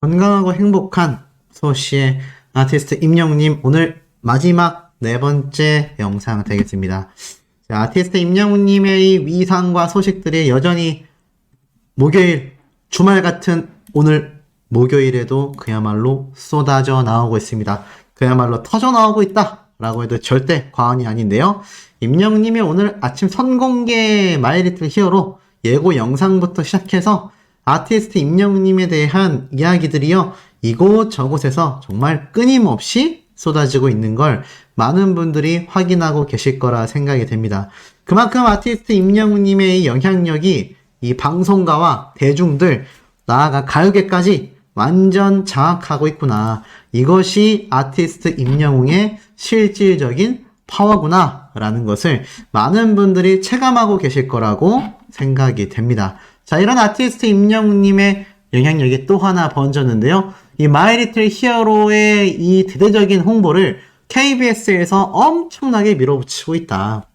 건강하고 행복한 소시의 아티스트 임영웅님, 오늘 마지막 네 번째 영상 되겠습니다. 자, 아티스트 임영웅님의 위상과 소식들이 여전히 목요일, 주말 같은 오늘 목요일에도 그야말로 쏟아져 나오고 있습니다. 그야말로 터져 나오고 있다 라고 해도 절대 과언이 아닌데요. 임영웅님이 오늘 아침 선공개 마이리틀 히어로 예고 영상부터 시작해서 아티스트 임영웅님에 대한 이야기들이요, 이곳저곳에서 정말 끊임없이 쏟아지고 있는 걸 많은 분들이 확인하고 계실 거라 생각이 됩니다. 그만큼 아티스트 임영웅님의 영향력이 이 방송가와 대중들, 나아가 가요계까지 완전 장악하고 있구나. 이것이 아티스트 임영웅의 실질적인 파워구나 라는 것을 많은 분들이 체감하고 계실 거라고 생각이 됩니다. 자, 이런 아티스트 임영웅님의 영향력이 또 하나 번졌는데요. 이 마이리틀 히어로의 이 대대적인 홍보를 KBS에서 엄청나게 밀어붙이고 있다.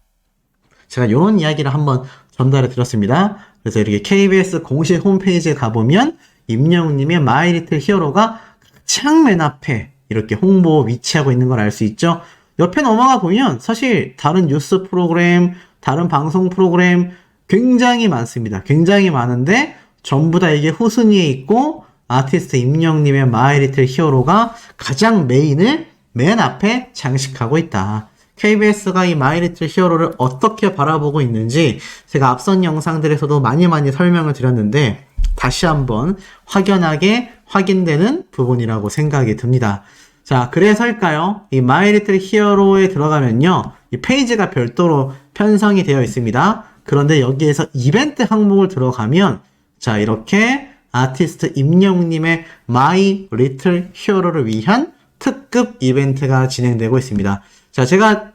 제가 이런 이야기를 한번 전달해 드렸습니다. 그래서 이렇게 KBS 공식 홈페이지에 가보면 임영웅님의 마이리틀 히어로가 가장 맨 앞에 이렇게 홍보 위치하고 있는 걸 알 수 있죠. 옆에 넘어가 보면 사실 다른 뉴스 프로그램, 다른 방송 프로그램 굉장히 많습니다. 굉장히 많은데 전부 다 이게 후순위에 있고 아티스트 임영웅님의 마이리틀 히어로가 가장 메인을 맨 앞에 장식하고 있다. KBS가 이 마이리틀 히어로를 어떻게 바라보고 있는지 제가 앞선 영상들에서도 많이 설명을 드렸는데 다시 한번 확연하게 확인되는 부분이라고 생각이 듭니다. 자, 그래서일까요? 이 마이리틀 히어로에 들어가면요, 이 페이지가 별도로 편성이 되어 있습니다. 그런데 여기에서 이벤트 항목을 들어가면 자, 이렇게 아티스트 임영웅님의 마이 리틀 히어로를 위한 특급 이벤트가 진행되고 있습니다. 자, 제가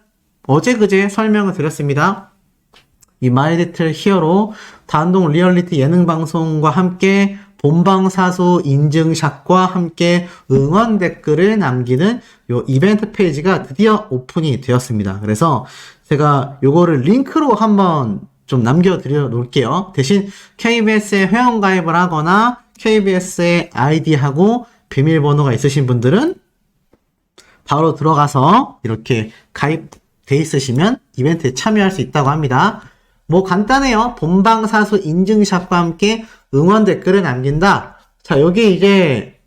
어제 그제 설명을 드렸습니다. 이 마이 리틀 히어로 단독 리얼리티 예능 방송과 함께 본방사수 인증샷과 함께 응원 댓글을 남기는 요 이벤트 페이지가 드디어 오픈이 되었습니다. 그래서 제가 요거를 링크로 한번 좀 남겨드려 놓을게요. 대신 KBS에 회원가입을 하거나 KBS의 아이디하고 비밀번호가 있으신 분들은 바로 들어가서 이렇게 가입돼 있으시면 이벤트에 참여할 수 있다고 합니다. 뭐 간단해요. 본방사수 인증샷과 함께 응원 댓글을 남긴다. 자, 여기 이제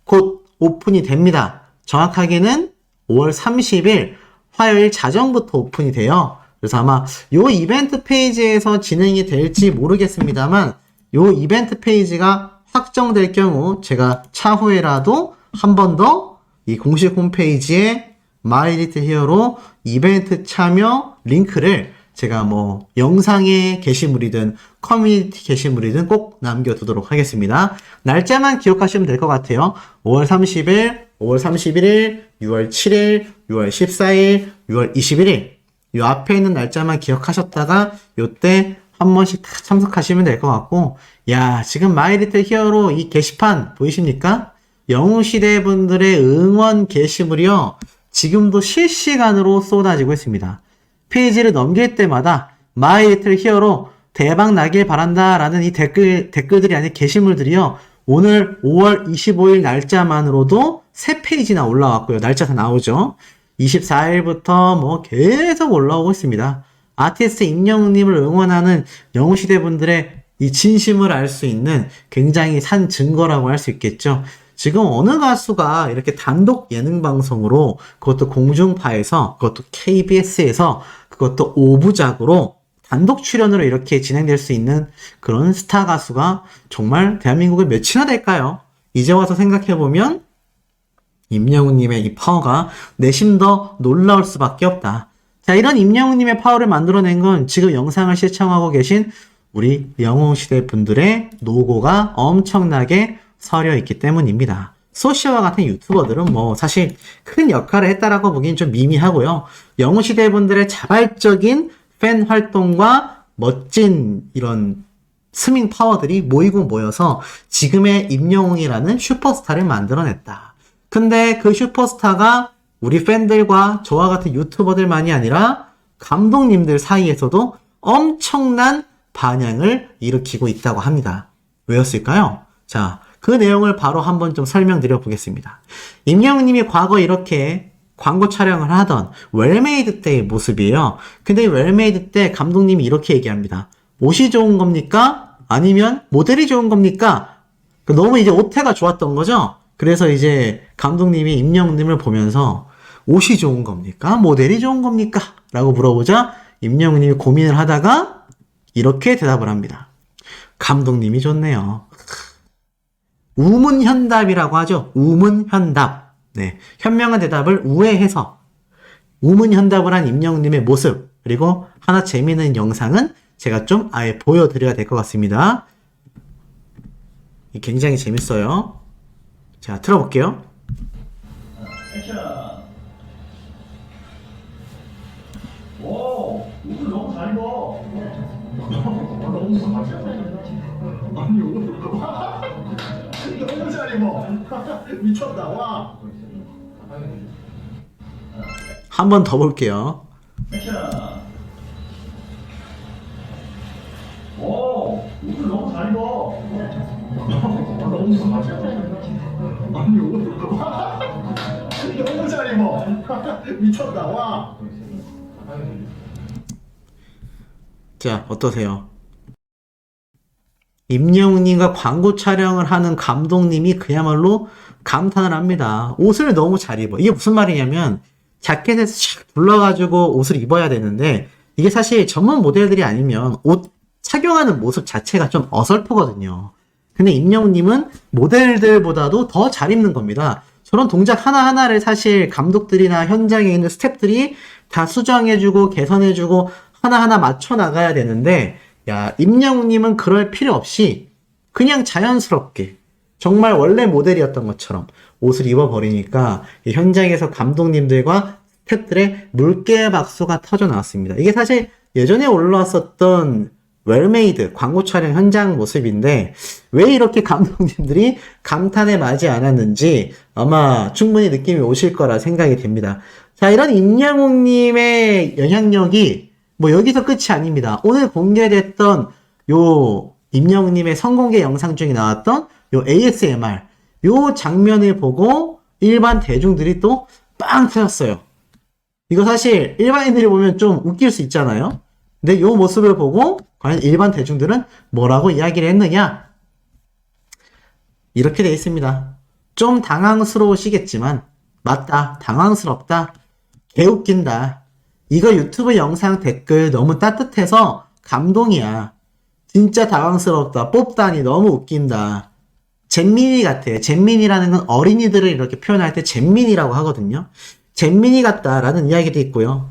곧 오픈이 됩니다. 정확하게는 5월 30일 화요일 자정부터 오픈이 돼요. 그래서 아마 요 이벤트 페이지에서 진행이 될지 모르겠습니다만 요 이벤트 페이지가 확정될 경우 제가 차후에라도 한 번 더 이 공식 홈페이지에 마이리틀 히어로 이벤트 참여 링크를 제가 뭐 영상의 게시물이든 커뮤니티 게시물이든 꼭 남겨두도록 하겠습니다. 날짜만 기억하시면 될 것 같아요. 5월 30일, 5월 31일, 6월 7일, 6월 14일, 6월 21일 요 앞에 있는 날짜만 기억하셨다가 요때 한 번씩 다 참석하시면 될 것 같고, 야, 지금 마이리틀 히어로 이 게시판 보이십니까? 영웅시대 분들의 응원 게시물이요, 지금도 실시간으로 쏟아지고 있습니다. 페이지를 넘길 때마다 마이리틀 히어로 대박 나길 바란다 라는 이 댓글들이 아닌 게시물들이요, 오늘 5월 25일 날짜만으로도 3페이지나 올라왔고요. 날짜 다 나오죠. 24일부터 뭐 계속 올라오고 있습니다. 아티스트 임영웅님을 응원하는 영웅시대 분들의 이 진심을 알 수 있는 굉장히 산 증거라고 할 수 있겠죠. 지금 어느 가수가 이렇게 단독 예능 방송으로, 그것도 공중파에서, 그것도 KBS에서, 그것도 5부작으로 단독 출연으로 이렇게 진행될 수 있는 그런 스타 가수가 정말 대한민국에 몇이나 될까요? 이제 와서 생각해보면 임영웅님의 이 파워가 내심 더 놀라울 수밖에 없다. 자, 이런 임영웅님의 파워를 만들어낸 건 지금 영상을 시청하고 계신 우리 영웅시대 분들의 노고가 엄청나게 서려 있기 때문입니다. 소시와 같은 유튜버들은 뭐 사실 큰 역할을 했다라고 보기엔 좀 미미하고요. 영웅시대 분들의 자발적인 팬 활동과 멋진 이런 스밍 파워들이 모이고 모여서 지금의 임영웅이라는 슈퍼스타를 만들어냈다. 근데 그 슈퍼스타가 우리 팬들과 저와 같은 유튜버들만이 아니라 감독님들 사이에서도 엄청난 반향을 일으키고 있다고 합니다. 왜였을까요? 자, 그 내용을 바로 한번 좀 설명드려 보겠습니다. 임영웅님이 과거 이렇게 광고 촬영을 하던 웰메이드 때의 모습이에요. 근데 이 웰메이드 때 감독님이 이렇게 얘기합니다. 옷이 좋은 겁니까? 아니면 모델이 좋은 겁니까? 너무 이제 오태가 좋았던 거죠? 그래서 이제 감독님이 임영웅님을 보면서 옷이 좋은 겁니까? 모델이 좋은 겁니까? 라고 물어보자 임영웅님이 고민을 하다가 이렇게 대답을 합니다. 감독님이 좋네요. 우문현답이라고 하죠. 우문현답. 네, 현명한 대답을 우회해서 우문현답을 한 임영웅님의 모습, 그리고 하나 재미있는 영상은 제가 좀 아예 보여드려야 될 것 같습니다. 굉장히 재밌어요. 자, 틀어볼게요. 액션. 오, 옷을 너무 잘 입어. 너무 잘 입어. 아니, 옷을 너무 잘 입어. 미쳤다, 와. 한 번 더 볼게요. 액션. 오, 옷을 너무 잘 입어. 너무 잘 입어. 아니, 옷을 너무 잘 입어. 미쳤다, 와. 자, 어떠세요? 임영웅님과 광고 촬영을 하는 감독님이 그야말로 감탄을 합니다. 옷을 너무 잘 입어. 이게 무슨 말이냐면 자켓에서 샥 불러가지고 옷을 입어야 되는데 이게 사실 전문 모델들이 아니면 옷 착용하는 모습 자체가 좀 어설프거든요. 근데 임영웅님은 모델들보다도 더 잘 입는 겁니다. 저런 동작 하나하나를 사실 감독들이나 현장에 있는 스태프들이 다 수정해주고 개선해주고 하나하나 맞춰 나가야 되는데, 야, 임영웅님은 그럴 필요 없이 그냥 자연스럽게 정말 원래 모델이었던 것처럼 옷을 입어버리니까 현장에서 감독님들과 스태프들의 물개 박수가 터져 나왔습니다. 이게 사실 예전에 올라왔었던 웰메이드 광고 촬영 현장 모습인데 왜 이렇게 감독님들이 감탄에 맞지 않았는지 아마 충분히 느낌이 오실 거라 생각이 됩니다. 자, 이런 임영웅님의 영향력이 뭐 여기서 끝이 아닙니다. 오늘 공개됐던 요 임영웅님의 선공개 영상 중에 나왔던 요 ASMR 요 장면을 보고 일반 대중들이 또 빵 터졌어요. 이거 사실 일반인들이 보면 좀 웃길 수 있잖아요. 근데 요 모습을 보고 과연 일반 대중들은 뭐라고 이야기를 했느냐? 이렇게 돼 있습니다. 좀 당황스러우시겠지만 맞다, 당황스럽다, 개웃긴다. 이거 유튜브 영상 댓글 너무 따뜻해서 감동이야. 진짜 당황스럽다. 뽑다니 너무 웃긴다. 잼민이 같아. 잼민이라는 건 어린이들을 이렇게 표현할 때 잼민이라고 하거든요. 잼민이 같다라는 이야기도 있고요.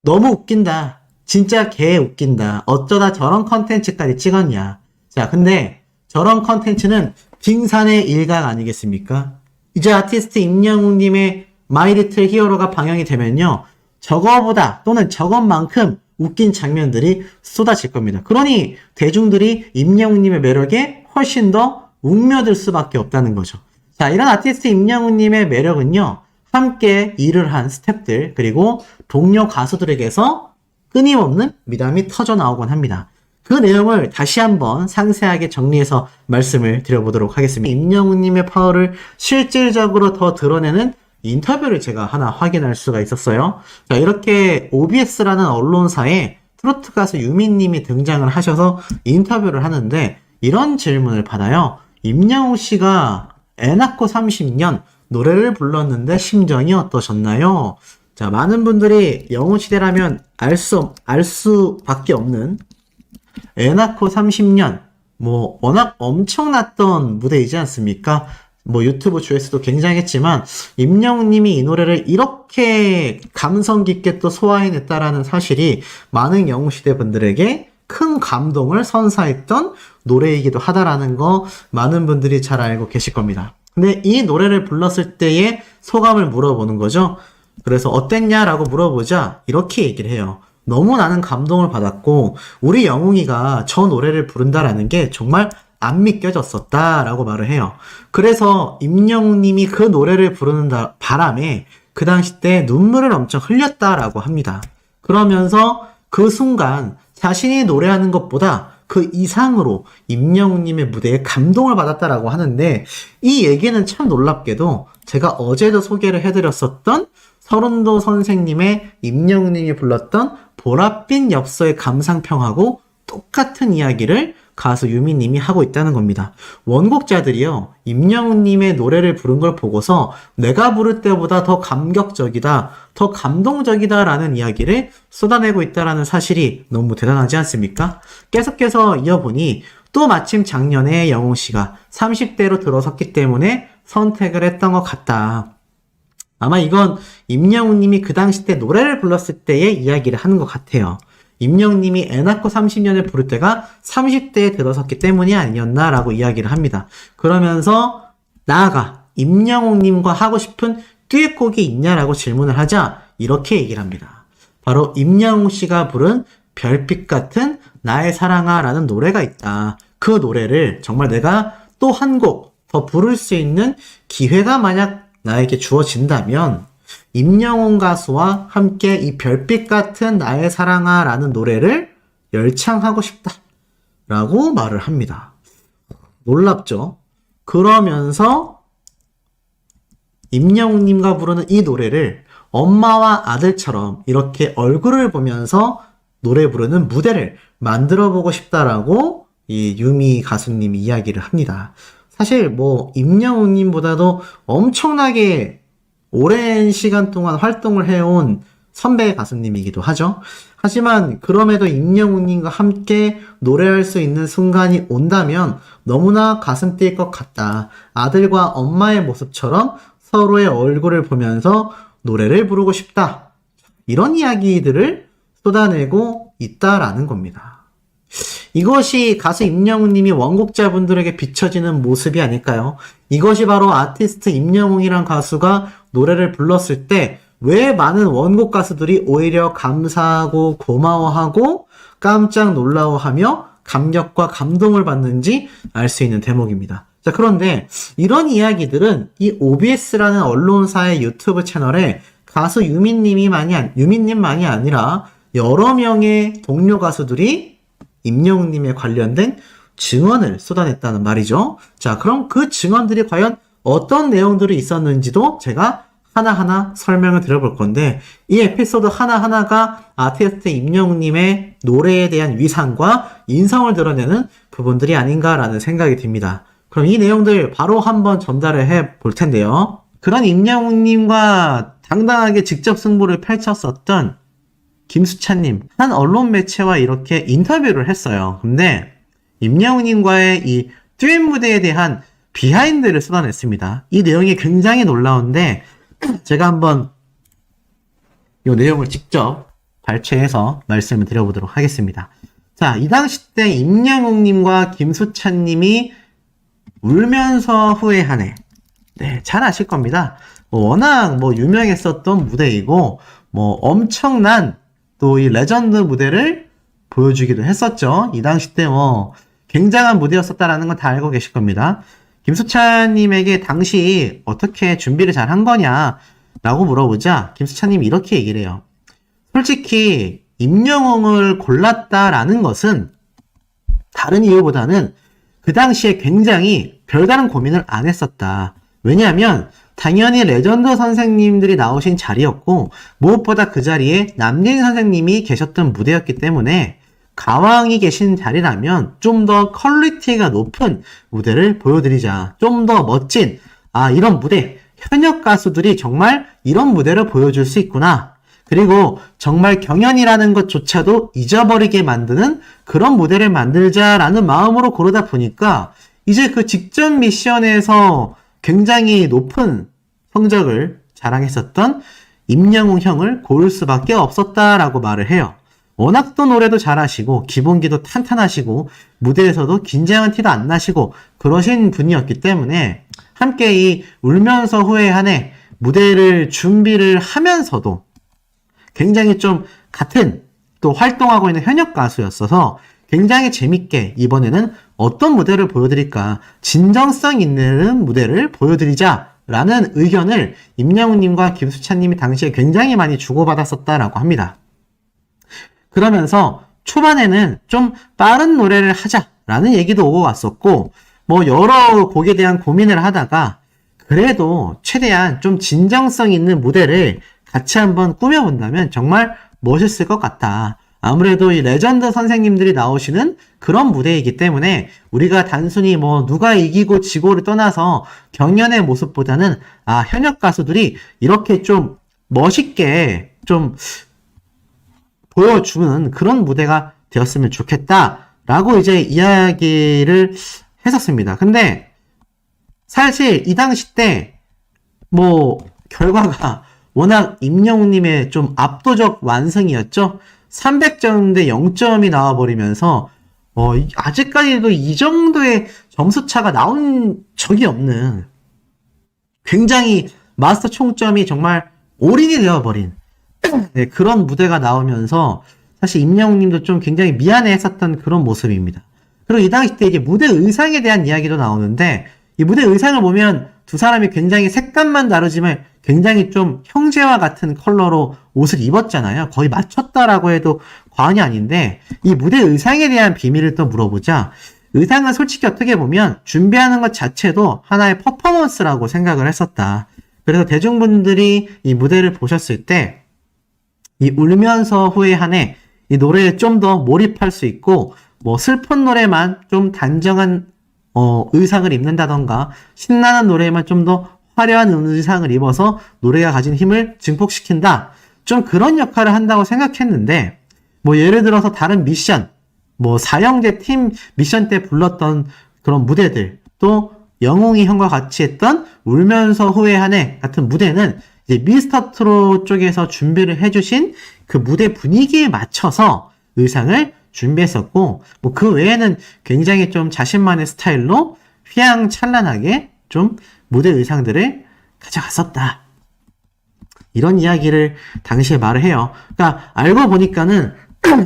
너무 웃긴다. 진짜 개 웃긴다. 어쩌다 저런 컨텐츠까지 찍었냐. 자, 근데 저런 컨텐츠는 빙산의 일각 아니겠습니까? 이제 아티스트 임영웅님의 마이 리틀 히어로가 방영이 되면요. 저거보다 또는 저것만큼 웃긴 장면들이 쏟아질 겁니다. 그러니 대중들이 임영웅님의 매력에 훨씬 더 웅며들 수밖에 없다는 거죠. 자, 이런 아티스트 임영웅님의 매력은요. 함께 일을 한 스태프들 그리고 동료 가수들에게서 끊임없는 미담이 터져 나오곤 합니다. 그 내용을 다시 한번 상세하게 정리해서 말씀을 드려보도록 하겠습니다. 임영웅님의 파워를 실질적으로 더 드러내는 인터뷰를 제가 하나 확인할 수가 있었어요. 자, 이렇게 OBS라는 언론사에 트로트 가수 유민님이 등장을 하셔서 인터뷰를 하는데 이런 질문을 받아요. 임영웅 씨가 애 낳고 30년 노래를 불렀는데 심정이 어떠셨나요? 자, 많은 분들이 영웅시대라면 알 수밖에 없는 애 낳고 30년 뭐 워낙 엄청났던 무대이지 않습니까? 뭐 유튜브 조회수도 굉장했지만 임영웅님이 이 노래를 이렇게 감성 깊게 또 소화해냈다라는 사실이 많은 영웅시대 분들에게 큰 감동을 선사했던 노래이기도 하다라는 거 많은 분들이 잘 알고 계실 겁니다. 근데 이 노래를 불렀을 때의 소감을 물어보는 거죠. 그래서 어땠냐라고 물어보자 이렇게 얘기를 해요. 너무 나는 감동을 받았고 우리 영웅이가 저 노래를 부른다라는 게 정말 안 믿겨졌었다라고 말을 해요. 그래서 임영웅님이 그 노래를 부르는 바람에 그 당시 때 눈물을 엄청 흘렸다라고 합니다. 그러면서 그 순간 자신이 노래하는 것보다 그 이상으로 임영웅님의 무대에 감동을 받았다라고 하는데, 이 얘기는 참 놀랍게도 제가 어제도 소개를 해드렸었던 서른도 선생님의 임영웅님이 불렀던 보랏빛 엽서의 감상평하고 똑같은 이야기를 가수 유미님이 하고 있다는 겁니다. 원곡자들이요, 임영웅님의 노래를 부른 걸 보고서 내가 부를 때보다 더 감격적이다, 더 감동적이다 라는 이야기를 쏟아내고 있다는 사실이 너무 대단하지 않습니까? 계속해서 이어보니 또 마침 작년에 영웅씨가 30대로 들어섰기 때문에 선택을 했던 것 같다. 아마 이건 임영웅님이 그 당시 때 노래를 불렀을 때의 이야기를 하는 것 같아요. 임영웅님이 애 낳고 30년을 부를 때가 30대에 들어섰기 때문이 아니었나라고 이야기를 합니다. 그러면서 나아가 임영웅님과 하고 싶은 듀엣곡이 있냐라고 질문을 하자 이렇게 얘기를 합니다. 바로 임영웅 씨가 부른 별빛 같은 나의 사랑아라는 노래가 있다. 그 노래를 정말 내가 또 한 곡 더 부를 수 있는 기회가 만약 나에게 주어진다면 임영웅 가수와 함께 이 별빛 같은 나의 사랑아 라는 노래를 열창하고 싶다 라고 말을 합니다. 놀랍죠? 그러면서 임영웅님과 부르는 이 노래를 엄마와 아들처럼 이렇게 얼굴을 보면서 노래 부르는 무대를 만들어 보고 싶다라고 이 유미 가수님이 이야기를 합니다. 사실 뭐 임영웅님보다도 엄청나게 오랜 시간 동안 활동을 해온 선배 가수님이기도 하죠. 하지만 그럼에도 임영웅님과 함께 노래할 수 있는 순간이 온다면 너무나 가슴 뛸 것 같다. 아들과 엄마의 모습처럼 서로의 얼굴을 보면서 노래를 부르고 싶다. 이런 이야기들을 쏟아내고 있다라는 겁니다. 이것이 가수 임영웅님이 원곡자분들에게 비춰지는 모습이 아닐까요? 이것이 바로 아티스트 임영웅이란 가수가 노래를 불렀을 때 왜 많은 원곡 가수들이 오히려 감사하고 고마워하고 깜짝 놀라워하며 감격과 감동을 받는지 알 수 있는 대목입니다. 자, 그런데 이런 이야기들은 이 OBS라는 언론사의 유튜브 채널에 가수 유민님만이 아니라 여러 명의 동료 가수들이 임영웅님에 관련된 증언을 쏟아냈다는 말이죠. 자, 그럼 그 증언들이 과연 어떤 내용들이 있었는지도 제가 하나하나 설명을 드려볼 건데, 이 에피소드 하나하나가 아티스트 임영웅님의 노래에 대한 위상과 인성을 드러내는 부분들이 아닌가라는 생각이 듭니다. 그럼 이 내용들 바로 한번 전달을 해 볼 텐데요. 그런 임영웅님과 당당하게 직접 승부를 펼쳤었던 김수찬님, 한 언론 매체와 이렇게 인터뷰를 했어요. 근데 임영웅님과의 이 듀엣 무대에 대한 비하인드를 쏟아냈습니다. 이 내용이 굉장히 놀라운데 제가 한번 이 내용을 직접 발췌해서 말씀을 드려보도록 하겠습니다. 자, 이 당시 때 임영웅님과 김수찬님이 울면서 후회하네. 네, 잘 아실 겁니다. 워낙 유명했었던 무대이고 엄청난 또 이 레전드 무대를 보여주기도 했었죠. 이 당시 때 굉장한 무대였었다라는 건 다 알고 계실 겁니다. 김수찬님에게 당시 어떻게 준비를 잘 한 거냐 라고 물어보자 김수찬님이 이렇게 얘기를 해요. 솔직히 임영웅을 골랐다라는 것은 다른 이유보다는 그 당시에 굉장히 별다른 고민을 안 했었다. 왜냐하면 당연히 레전드 선생님들이 나오신 자리였고 무엇보다 그 자리에 남진 선생님이 계셨던 무대였기 때문에 가왕이 계신 자리라면 좀 더 퀄리티가 높은 무대를 보여드리자. 좀 더 멋진 이런 무대, 현역 가수들이 정말 이런 무대를 보여줄 수 있구나. 그리고 정말 경연이라는 것조차도 잊어버리게 만드는 그런 무대를 만들자라는 마음으로 고르다 보니까 이제 그 직전 미션에서 굉장히 높은 성적을 자랑했었던 임영웅 형을 고를 수밖에 없었다라고 말을 해요. 워낙 또 노래도 잘하시고 기본기도 탄탄하시고 무대에서도 긴장한 티도 안 나시고 그러신 분이었기 때문에 함께 이 울면서 후회하네 무대를 준비를 하면서도 굉장히 좀 같은 또 활동하고 있는 현역 가수였어서 굉장히 재밌게 이번에는 어떤 무대를 보여드릴까, 진정성 있는 무대를 보여드리자라는 의견을 임영웅님과 김수찬님이 당시에 굉장히 많이 주고받았었다라고 합니다. 그러면서 초반에는 좀 빠른 노래를 하자라는 얘기도 오고 갔었고, 뭐 여러 곡에 대한 고민을 하다가 그래도 최대한 좀 진정성 있는 무대를 같이 한번 꾸며본다면 정말 멋있을 것 같다. 아무래도 이 레전드 선생님들이 나오시는 그런 무대이기 때문에 우리가 단순히 뭐 누가 이기고 지고를 떠나서 경연의 모습보다는 현역 가수들이 이렇게 좀 멋있게 좀 보여주는 그런 무대가 되었으면 좋겠다라고 이제 이야기를 했었습니다. 근데 사실 이 당시 때 뭐 결과가 워낙 임영웅님의 좀 압도적 완승이었죠. 300점 대 0점이 나와버리면서 아직까지도 이 정도의 점수차가 나온 적이 없는 굉장히 마스터 총점이 정말 올인이 되어버린 네, 그런 무대가 나오면서 사실 임영웅님도 좀 굉장히 미안해 했었던 그런 모습입니다. 그리고 이 당시 때 이제 무대 의상에 대한 이야기도 나오는데 이 무대 의상을 보면 두 사람이 굉장히 색감만 다르지만 굉장히 좀 형제와 같은 컬러로 옷을 입었잖아요. 거의 맞췄다라고 해도 과언이 아닌데 이 무대 의상에 대한 비밀을 또 물어보자. 의상은 솔직히 어떻게 보면 준비하는 것 자체도 하나의 퍼포먼스라고 생각을 했었다. 그래서 대중분들이 이 무대를 보셨을 때 이 울면서 후회하네 이 노래에 좀 더 몰입할 수 있고 뭐 슬픈 노래만 좀 단정한 의상을 입는다던가 신나는 노래에만 좀 더 화려한 의상을 입어서 노래가 가진 힘을 증폭시킨다. 좀 그런 역할을 한다고 생각했는데 뭐 예를 들어서 다른 미션 뭐 사형제 팀 미션 때 불렀던 그런 무대들 또 영웅이 형과 같이 했던 울면서 후회하네 같은 무대는 이제 미스터트롯 쪽에서 준비를 해주신 그 무대 분위기에 맞춰서 의상을 준비했었고 뭐 그 외에는 굉장히 좀 자신만의 스타일로 휘황찬란하게 좀 무대 의상들을 가져갔었다. 이런 이야기를 당시에 말을 해요. 그러니까 알고 보니까는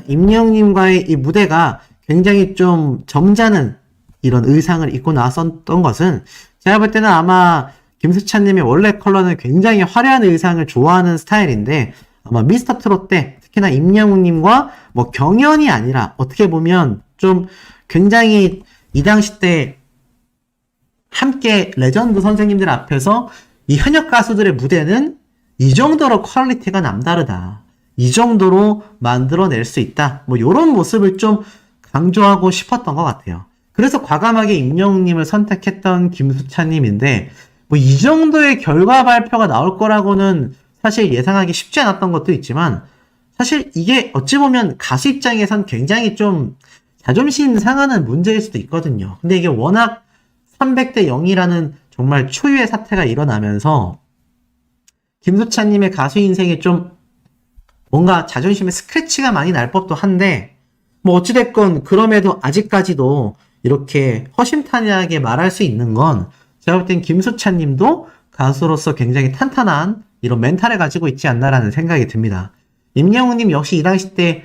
임영웅님과의 이 무대가 굉장히 좀 점잖은 이런 의상을 입고 나왔었던 것은 제가 볼 때는 아마 김수찬님의 원래 컬러는 굉장히 화려한 의상을 좋아하는 스타일인데 아마 미스터트롯 때 특히나 임영웅님과 뭐 경연이 아니라 어떻게 보면 좀 굉장히 이 당시 때 함께 레전드 선생님들 앞에서 이 현역 가수들의 무대는 이 정도로 퀄리티가 남다르다. 이 정도로 만들어낼 수 있다. 뭐 이런 모습을 좀 강조하고 싶었던 것 같아요. 그래서 과감하게 임영웅님을 선택했던 김수찬님인데 뭐 이 정도의 결과 발표가 나올 거라고는 사실 예상하기 쉽지 않았던 것도 있지만 사실 이게 어찌 보면 가수 입장에선 굉장히 좀 자존심 상하는 문제일 수도 있거든요. 근데 이게 워낙 300대 0이라는 정말 초유의 사태가 일어나면서 김수찬님의 가수 인생에 좀 뭔가 자존심에 스크래치가 많이 날 법도 한데 뭐 어찌됐건 그럼에도 아직까지도 이렇게 허심탄회하게 말할 수 있는 건 제가 볼 땐 김수찬님도 가수로서 굉장히 탄탄한 이런 멘탈을 가지고 있지 않나라는 생각이 듭니다. 임영웅님 역시 이 당시 때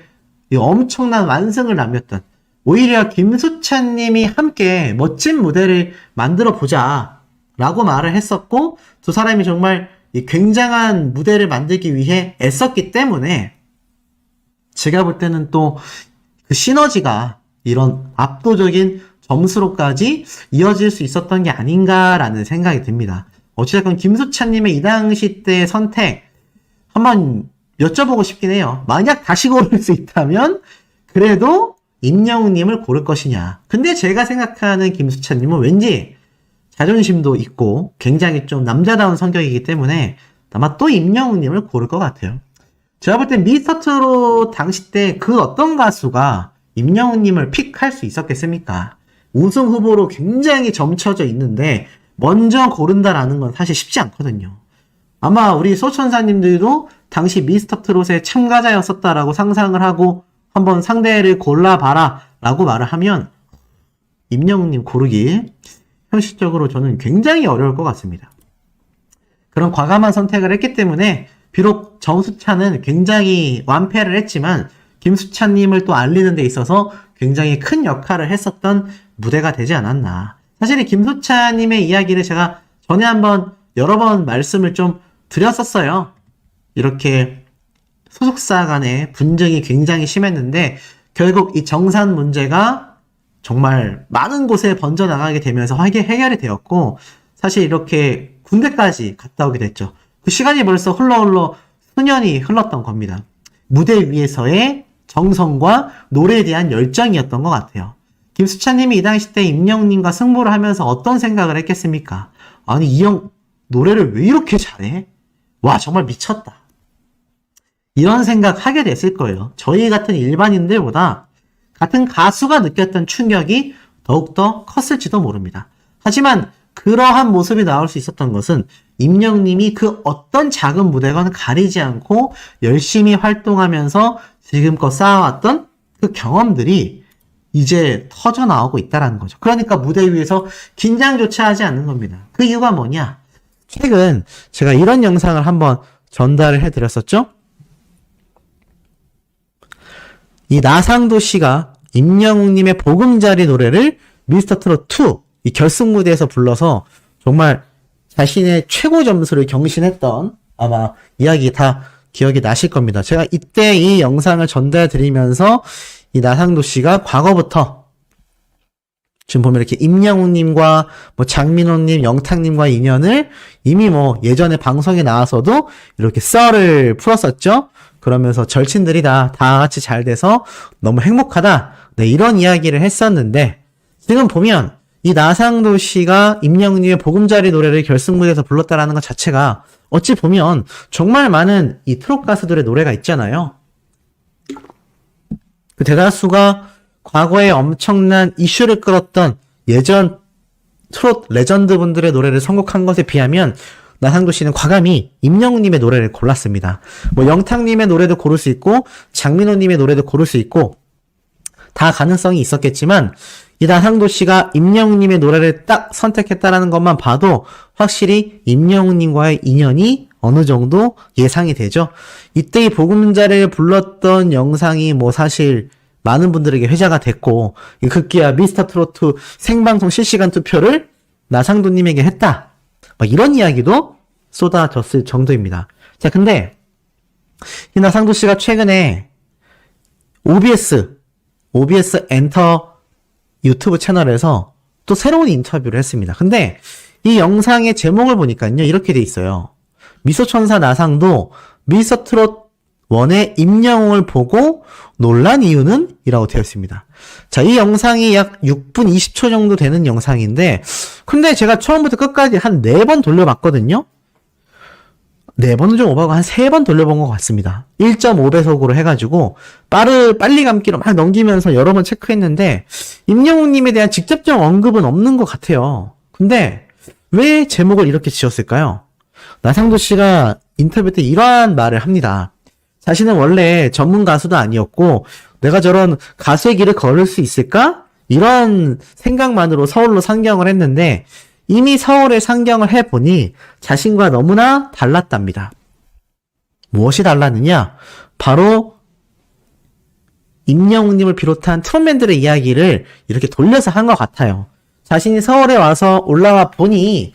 엄청난 완승을 남겼던 오히려 김수찬님이 함께 멋진 무대를 만들어 보자 라고 말을 했었고 두 사람이 정말 이 굉장한 무대를 만들기 위해 애썼기 때문에 제가 볼 때는 또 그 시너지가 이런 압도적인 점수로까지 이어질 수 있었던 게 아닌가라는 생각이 듭니다. 어찌됐건 김수찬님의 이 당시 때 선택 한번 여쭤보고 싶긴 해요. 만약 다시 고를 수 있다면 그래도 임영웅님을 고를 것이냐. 근데 제가 생각하는 김수찬님은 왠지 자존심도 있고 굉장히 좀 남자다운 성격이기 때문에 아마 또 임영웅님을 고를 것 같아요. 제가 볼 땐 미스터트롯 당시 때 그 어떤 가수가 임영웅님을 픽할 수 있었겠습니까? 우승 후보로 굉장히 점쳐져 있는데 먼저 고른다라는 건 사실 쉽지 않거든요. 아마 우리 소천사님들도 당시 미스터트롯의 참가자였었다라고 상상을 하고 한번 상대를 골라봐라 라고 말을 하면 임영웅님 고르기 현실적으로 저는 굉장히 어려울 것 같습니다. 그런 과감한 선택을 했기 때문에 비록 정수찬은 굉장히 완패를 했지만 김수찬님을 또 알리는 데 있어서 굉장히 큰 역할을 했었던 무대가 되지 않았나. 사실 김수찬님의 이야기를 제가 전에 한번 여러 번 말씀을 좀 드렸었어요. 이렇게 소속사 간의 분쟁이 굉장히 심했는데 결국 이 정산 문제가 정말 많은 곳에 번져나가게 되면서 해결이 되었고, 사실 이렇게 군대까지 갔다 오게 됐죠. 그 시간이 벌써 흘러 수년이 흘렀던 겁니다. 무대 위에서의 정성과 노래에 대한 열정이었던 것 같아요. 김수찬님이 이 당시 때 임영웅님과 승부를 하면서 어떤 생각을 했겠습니까? 아니, 이 형 노래를 왜 이렇게 잘해? 와, 정말 미쳤다. 이런 생각 하게 됐을 거예요. 저희 같은 일반인들보다 같은 가수가 느꼈던 충격이 더욱더 컸을지도 모릅니다. 하지만 그러한 모습이 나올 수 있었던 것은 임영웅님이 그 어떤 작은 무대건 가리지 않고 열심히 활동하면서 지금껏 쌓아왔던 그 경험들이 이제 터져나오고 있다는 거죠. 그러니까 무대 위에서 긴장조차 하지 않는 겁니다. 그 이유가 뭐냐? 최근 제가 이런 영상을 한번 전달을 해드렸었죠? 이 나상도 씨가 임영웅님의 보금자리 노래를 미스터트롯2 이 결승 무대에서 불러서 정말 자신의 최고 점수를 경신했던 아마 이야기 다 기억이 나실 겁니다. 제가 이때 이 영상을 전달해 드리면서 이 나상도 씨가 과거부터 지금 보면 이렇게 임영웅님과 뭐 장민호님, 영탁님과 인연을 이미 뭐 예전에 방송에 나와서도 이렇게 썰을 풀었었죠. 그러면서 절친들이 다 같이 잘 돼서 너무 행복하다. 네, 이런 이야기를 했었는데 지금 보면 이 나상도 씨가 임영웅님의 보금자리 노래를 결승 무대에서 불렀다라는 것 자체가 어찌 보면 정말 많은 이 트롯 가수들의 노래가 있잖아요. 그 대다수가 과거에 엄청난 이슈를 끌었던 예전 트롯 레전드 분들의 노래를 선곡한 것에 비하면 나상도 씨는 과감히 임영웅님의 노래를 골랐습니다. 뭐 영탁님의 노래도 고를 수 있고 장민호님의 노래도 고를 수 있고 다 가능성이 있었겠지만 이 나상도 씨가 임영웅님의 노래를 딱 선택했다라는 것만 봐도 확실히 임영웅님과의 인연이 어느 정도 예상이 되죠. 이때 이 보금자리를 불렀던 영상이 뭐 사실 많은 분들에게 회자가 됐고 급기야 미스터트롯2 생방송 실시간 투표를 나상도님에게 했다. 막 이런 이야기도 쏟아졌을 정도입니다. 자, 근데 이 나상도 씨가 최근에 OBS 엔터 유튜브 채널에서 또 새로운 인터뷰를 했습니다. 근데 이 영상의 제목을 보니까요, 이렇게 돼 있어요. 미소천사 나상도 미스터트롯 1의 임영웅을 보고 놀란 이유는? 이라고 되어 있습니다. 자, 이 영상이 약 6분 20초 정도 되는 영상인데, 근데 제가 처음부터 끝까지 한 4번 돌려봤거든요? 4번은 좀 오버하고 한 3번 돌려본 것 같습니다. 1.5배속으로 해가지고, 빨리 감기로 막 넘기면서 여러 번 체크했는데, 임영웅님에 대한 직접적 언급은 없는 것 같아요. 근데, 왜 제목을 이렇게 지었을까요? 나상도 씨가 인터뷰 때 이러한 말을 합니다. 자신은 원래 전문 가수도 아니었고 내가 저런 가수의 길을 걸을 수 있을까? 이런 생각만으로 서울로 상경을 했는데 이미 서울에 상경을 해보니 자신과 너무나 달랐답니다. 무엇이 달랐느냐? 바로 임영웅님을 비롯한 트롯맨들의 이야기를 이렇게 돌려서 한 것 같아요. 자신이 서울에 와서 올라와 보니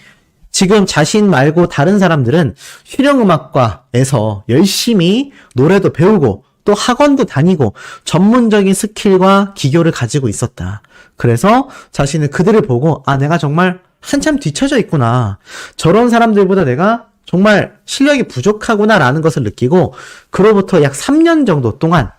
지금 자신 말고 다른 사람들은 실용음악과에서 열심히 노래도 배우고 또 학원도 다니고 전문적인 스킬과 기교를 가지고 있었다. 그래서 자신은 그들을 보고 내가 정말 한참 뒤처져 있구나. 저런 사람들보다 내가 정말 실력이 부족하구나라는 것을 느끼고 그로부터 약 3년 정도 동안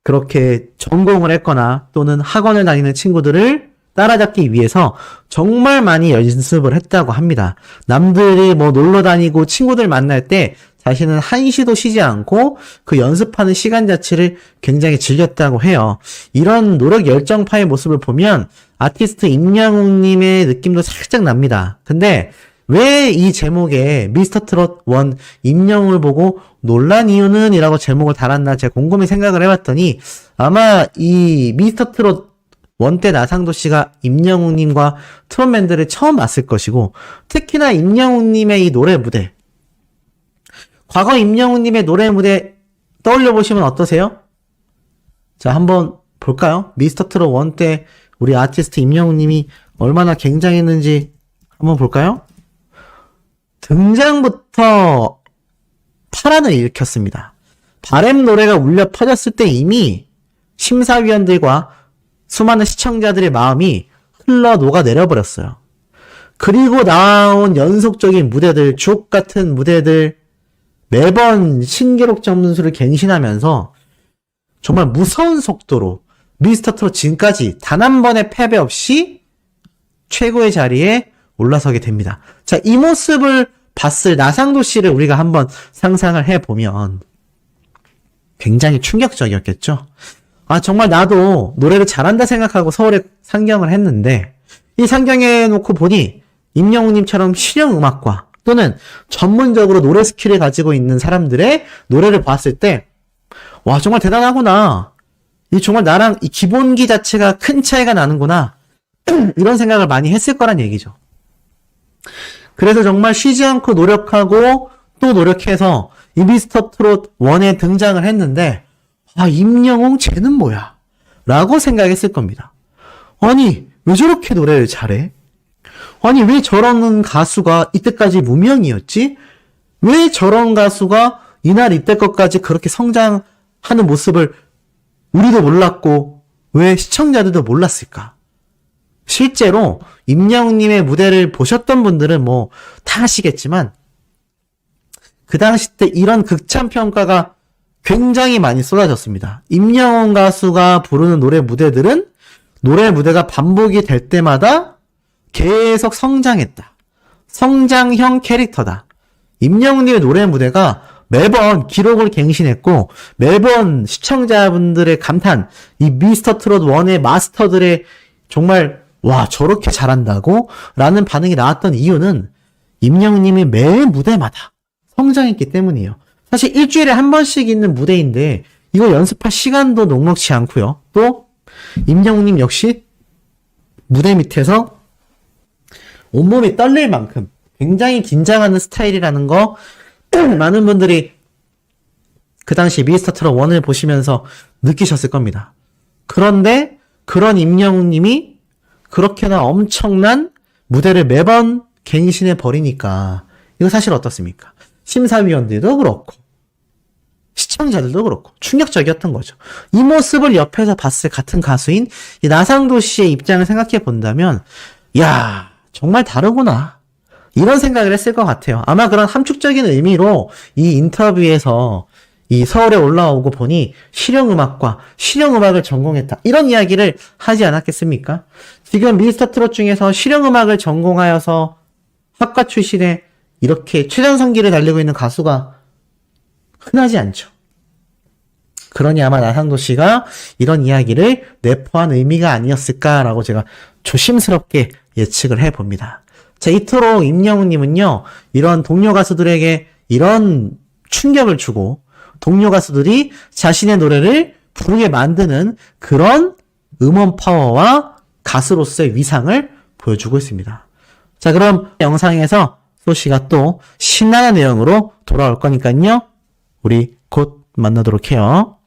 그렇게 전공을 했거나 또는 학원을 다니는 친구들을 따라잡기 위해서 정말 많이 연습을 했다고 합니다. 남들이 뭐 놀러 다니고 친구들 만날 때 자신은 한시도 쉬지 않고 그 연습하는 시간 자체를 굉장히 즐겼다고 해요. 이런 노력 열정파의 모습을 보면 아티스트 임영웅님의 느낌도 살짝 납니다. 근데 왜 이 제목에 미스터트롯 1 임영웅을 보고 놀란 이유는? 이라고 제목을 달았나 제가 곰곰이 생각을 해봤더니 아마 이 미스터트롯 1 때 나상도 씨가 임영웅님과 트롯맨들을 처음 봤을 것이고 특히나 임영웅님의 이 노래 무대 과거 임영웅님의 노래 무대 떠올려 보시면 어떠세요? 자, 한번 볼까요? 미스터트롯 1 때 우리 아티스트 임영웅님이 얼마나 굉장했는지 한번 볼까요? 등장부터 파란을 일으켰습니다. 바램 노래가 울려 퍼졌을 때 이미 심사위원들과 수많은 시청자들의 마음이 흘러 녹아 내려버렸어요. 그리고 나온 연속적인 무대들, 주옥 같은 무대들, 매번 신기록 점수를 갱신하면서 정말 무서운 속도로 미스터트롯 지금까지 단 한 번의 패배 없이 최고의 자리에 올라서게 됩니다. 자, 이 모습을 봤을 나상도 씨를 우리가 한번 상상을 해보면 굉장히 충격적이었겠죠? 아, 정말 나도 노래를 잘한다 생각하고 서울에 상경을 했는데 이 상경해 놓고 보니 임영웅님처럼 실용음악과 또는 전문적으로 노래 스킬을 가지고 있는 사람들의 노래를 봤을 때 와, 정말 대단하구나. 이 정말 나랑 이 기본기 자체가 큰 차이가 나는구나. 이런 생각을 많이 했을 거란 얘기죠. 그래서 정말 쉬지 않고 노력하고 또 노력해서 이 미스터트롯 1에 등장을 했는데 아, 임영웅 쟤는 뭐야? 라고 생각했을 겁니다. 아니, 왜 저렇게 노래를 잘해? 아니, 왜 저런 가수가 이때까지 무명이었지? 왜 저런 가수가 이날 이때 것까지 그렇게 성장하는 모습을 우리도 몰랐고 왜 시청자들도 몰랐을까? 실제로 임영웅님의 무대를 보셨던 분들은 뭐 다 아시겠지만 그 당시 때 이런 극찬 평가가 굉장히 많이 쏟아졌습니다. 임영웅 가수가 부르는 노래 무대들은 노래 무대가 반복이 될 때마다 계속 성장했다. 성장형 캐릭터다. 임영웅님의 노래 무대가 매번 기록을 갱신했고 매번 시청자분들의 감탄, 이 미스터트롯 1의 마스터들의 정말 와, 저렇게 잘한다고? 라는 반응이 나왔던 이유는 임영웅님이 매 무대마다 성장했기 때문이에요. 사실 일주일에 한 번씩 있는 무대인데 이거 연습할 시간도 녹록지 않고요. 또 임영웅님 역시 무대 밑에서 온몸이 떨릴 만큼 굉장히 긴장하는 스타일이라는 거 많은 분들이 그 당시 미스터트롯 1을 보시면서 느끼셨을 겁니다. 그런데 그런 임영웅님이 그렇게나 엄청난 무대를 매번 갱신해 버리니까 이거 사실 어떻습니까? 심사위원들도 그렇고 시청자들도 그렇고 충격적이었던 거죠. 이 모습을 옆에서 봤을 같은 가수인 이 나상도 씨의 입장을 생각해 본다면 야, 정말 다르구나. 이런 생각을 했을 것 같아요. 아마 그런 함축적인 의미로 이 인터뷰에서 이 서울에 올라오고 보니 실용음악과 실용음악을 전공했다. 이런 이야기를 하지 않았겠습니까? 지금 미스터트롯 중에서 실용음악을 전공하여서 학과 출신에 이렇게 최전성기를 달리고 있는 가수가 흔하지 않죠. 그러니 아마 나상도 씨가 이런 이야기를 내포한 의미가 아니었을까라고 제가 조심스럽게 예측을 해봅니다. 자, 이토록 임영웅님은요, 이런 동료 가수들에게 이런 충격을 주고 동료 가수들이 자신의 노래를 부르게 만드는 그런 음원 파워와 가수로서의 위상을 보여주고 있습니다. 자, 그럼 영상에서 소씨가 또 신나는 내용으로 돌아올 거니까요. 우리 곧 만나도록 해요.